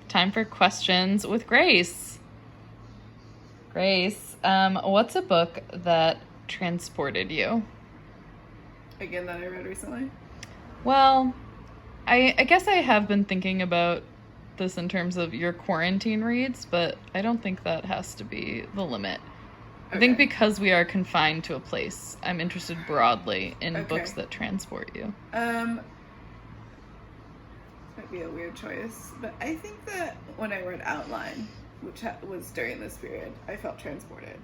time for questions with Grace. Grace, what's a book that transported you? Again, that I read recently? Well, I guess I have been thinking about this in terms of your quarantine reads, but I don't think that has to be the limit. Okay. I think because we are confined to a place, I'm interested broadly in books that transport you. Might be a weird choice, but I think that when I read Outline, which was during this period, I felt transported.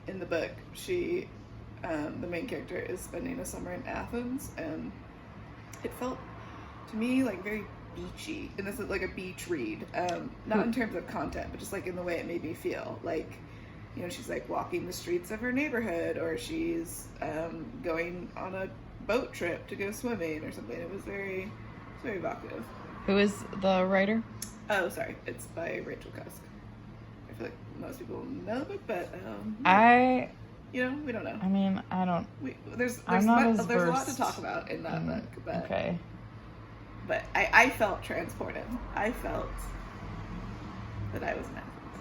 In the book, the main character is spending a summer in Athens, and it felt to me like very beachy, and this is like a beach read, not in terms of content, but just like in the way it made me feel. Like, you know, she's like walking the streets of her neighborhood, or she's going on a boat trip to go swimming or something. It was very evocative. Who is the writer? Oh, sorry, it's by Rachel Cusk. I feel like most people know the book, but you know, we don't know. I mean, I don't. There's a lot to talk about in that book, but okay. But I felt transported. I felt that I was in Athens.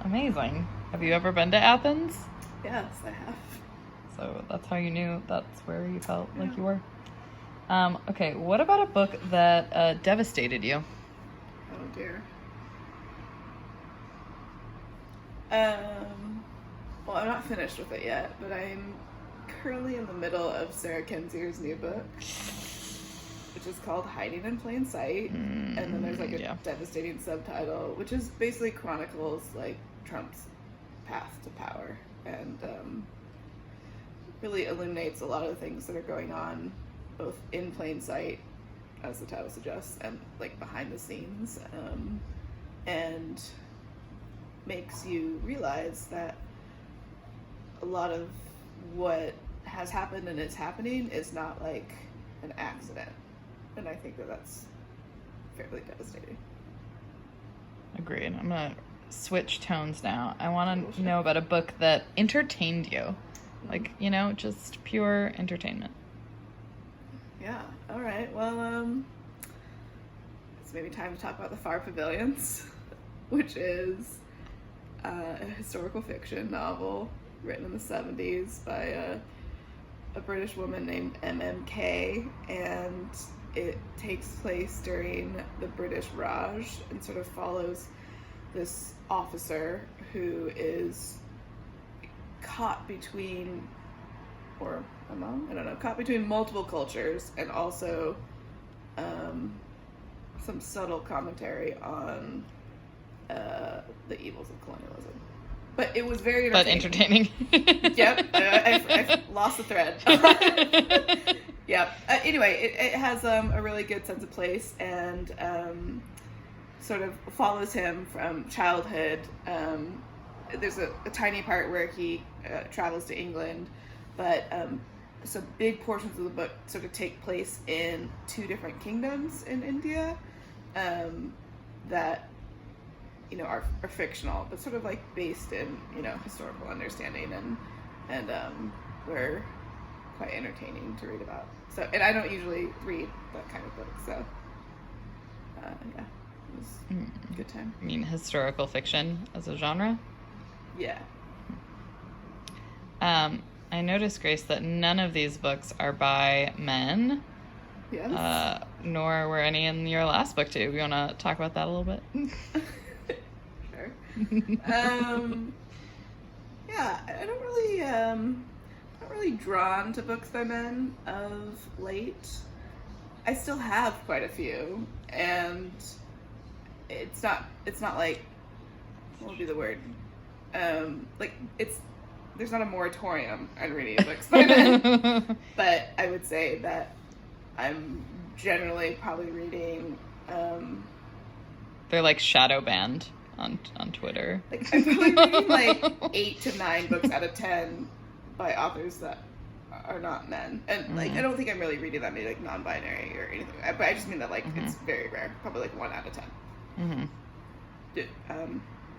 Amazing. Have you ever been to Athens? Yes, I have. So that's how you knew that's where you felt like you were. Okay, what about a book that devastated you? Oh dear. Well, I'm not finished with it yet, but I'm currently in the middle of Sarah Kendzior's new book, which is called Hiding in Plain Sight, and then there's like a devastating subtitle, which is basically chronicles like Trump's path to power, and really illuminates a lot of the things that are going on, both in plain sight, as the title suggests, and like behind the scenes, and makes you realize that a lot of what has happened and is happening is not like an accident. And I think that that's fairly devastating. Agreed. I'm going to switch tones now. I want to know about a book that entertained you. Like, you know, just pure entertainment. Yeah. All right. Well, it's maybe time to talk about the Far Pavilions, which is a historical fiction novel written in the 70s by a British woman named Kaye, and it takes place during the British Raj and sort of follows this officer who is caught between, or among, I don't know, caught between multiple cultures, and also some subtle commentary on the evils of colonialism. But it was very entertaining. Yep, I lost the thread. Yep. Anyway, it has a really good sense of place, and sort of follows him from childhood. There's a tiny part where he travels to England, but so big portions of the book sort of take place in two different kingdoms in India that, you know, are fictional, but sort of like based in, you know, historical understanding, and were quite entertaining to read about. So, and I don't usually read that kind of book, so yeah, it was a good time. You mean historical fiction as a genre? Yeah. I noticed, Grace, that none of these books are by men. Yes. Nor were any in your last book too. We want to talk about that a little bit? Sure. Yeah, I don't really, not really drawn to books by men of late. I still have quite a few, and it's not like, what would be the word? Like, there's not a moratorium on reading books by men, but I would say that I'm generally probably reading, they're like shadow banned on Twitter. Like, I'm probably reading like 8 to 9 books out of 10 by authors that are not men, and like I don't think I'm really reading that many like non-binary or anything, but I just mean that like it's very rare, probably like 1 out of 10.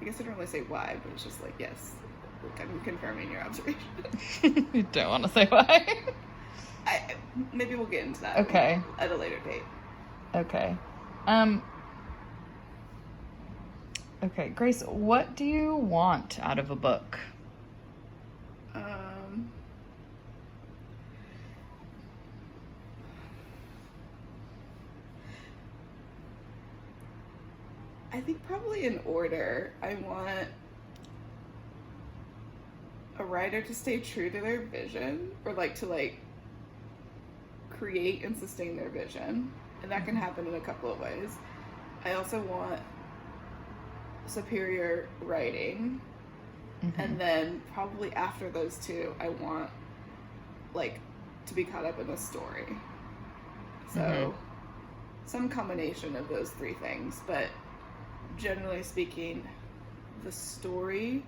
I guess I don't really say why, but it's just like, yes, like, I'm confirming your observation. You don't want to say why? Maybe we'll get into that. Okay. At a later date. Okay. Okay, Grace, what do you want out of a book? I think probably in order. I want a writer to stay true to their vision, or like to like create and sustain their vision, and that can happen in a couple of ways. I also want superior writing, and then probably after those two, I want like to be caught up in a story. So some combination of those three things, but generally speaking, the story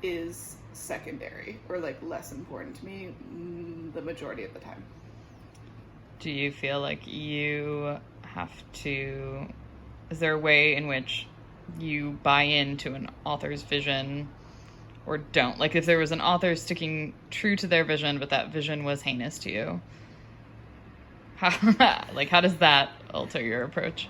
is secondary or like less important to me the majority of the time. Do you feel like you have to... Is there a way in which you buy into an author's vision or don't? Like if there was an author sticking true to their vision, but that vision was heinous to you, how does that alter your approach?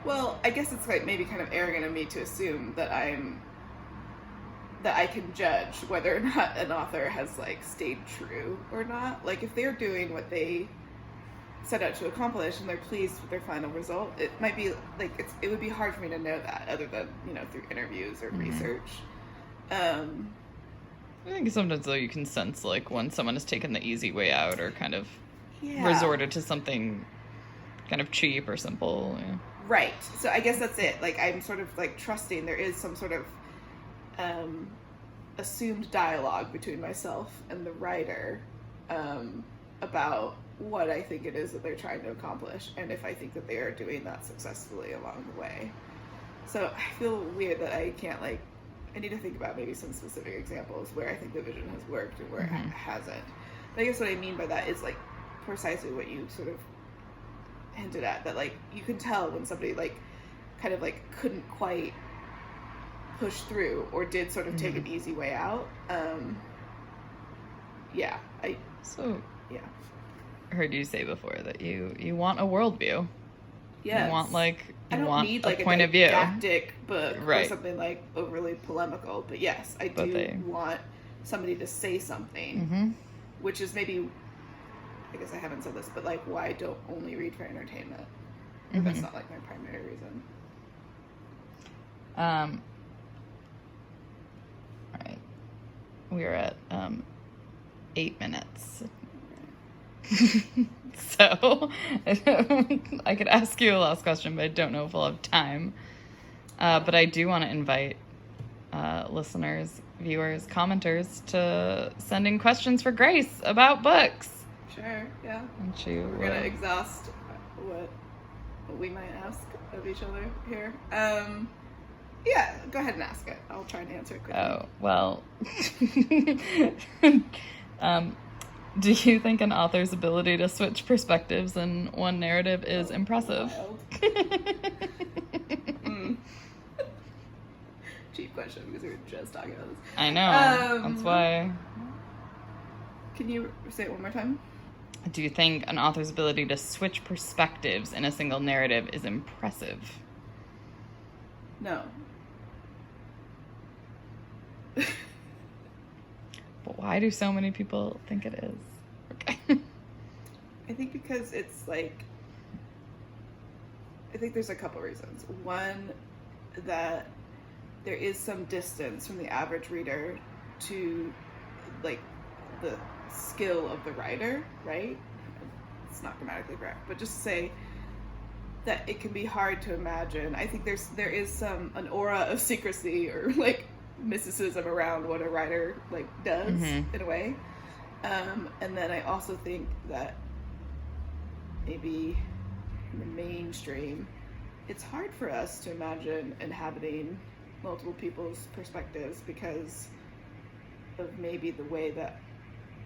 Well, I guess it's like maybe kind of arrogant of me to assume that I can judge whether or not an author has like stayed true or not. Like if they're doing what they set out to accomplish and they're pleased with their final result, it might be like it would be hard for me to know that other than, you know, through interviews or research. I think sometimes though you can sense like when someone has taken the easy way out or kind of resorted to something kind of cheap or simple. Yeah. Right. So I guess that's it. Like I'm sort of like trusting there is some sort of assumed dialogue between myself and the writer about what I think it is that they're trying to accomplish, and if I think that they are doing that successfully along the way. So I feel weird that I can't like, I need to think about maybe some specific examples where I think the vision has worked and where it hasn't. But I guess what I mean by that is like precisely what you sort of hinted at, that like you can tell when somebody like kind of like couldn't quite push through or did sort of take an easy way out. I heard you say before that you want a worldview. Yes. You want like I don't want need like a point of view. Didactic book right. or something like overly polemical, but yes, I want somebody to say something, which is maybe, I guess I haven't said this, but like why I don't only read for entertainment. That's not like my primary reason. All right, we are at 8 minutes. So I could ask you a last question, but I don't know if we'll have time. But I do want to invite listeners, viewers, commenters to send in questions for Grace about books. Sure, yeah. And we're going to exhaust what we might ask of each other here. Yeah, go ahead and ask it. I'll try and answer it quickly. Oh, well... do you think an author's ability to switch perspectives in one narrative is impressive? Cheap question, because we were just talking about this. I know. That's why. Can you say it one more time? Do you think an author's ability to switch perspectives in a single narrative is impressive? No. But why do so many people think it is? Okay. I think because it's like, I think there's a couple reasons. One, that there is some distance from the average reader to like the skill of the writer, right? It's not grammatically correct, but just to say that it can be hard to imagine. I think there is an aura of secrecy or like mysticism around what a writer like does in a way, and then I also think that maybe in the mainstream it's hard for us to imagine inhabiting multiple people's perspectives because of maybe the way that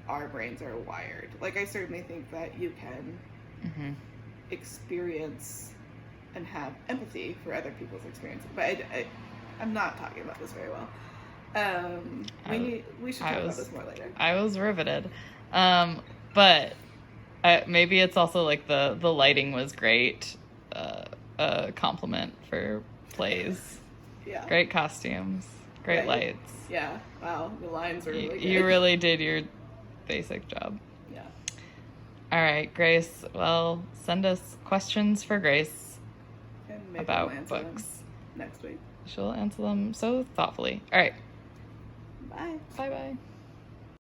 our brains are wired. Like I certainly think that you can experience and have empathy for other people's experiences, but I'm not talking about this very well. We should talk about this more later. I was riveted. But maybe it's also like the lighting was great. a compliment for plays. Yeah. Great costumes. Great Yeah, lights. Yeah. Wow. The lines were really good. You really did your basic job. Yeah. All right, Grace. Well, send us questions for Grace And maybe about we'll answer books. them next week. She'll answer them so thoughtfully. All right. Bye. Bye-bye.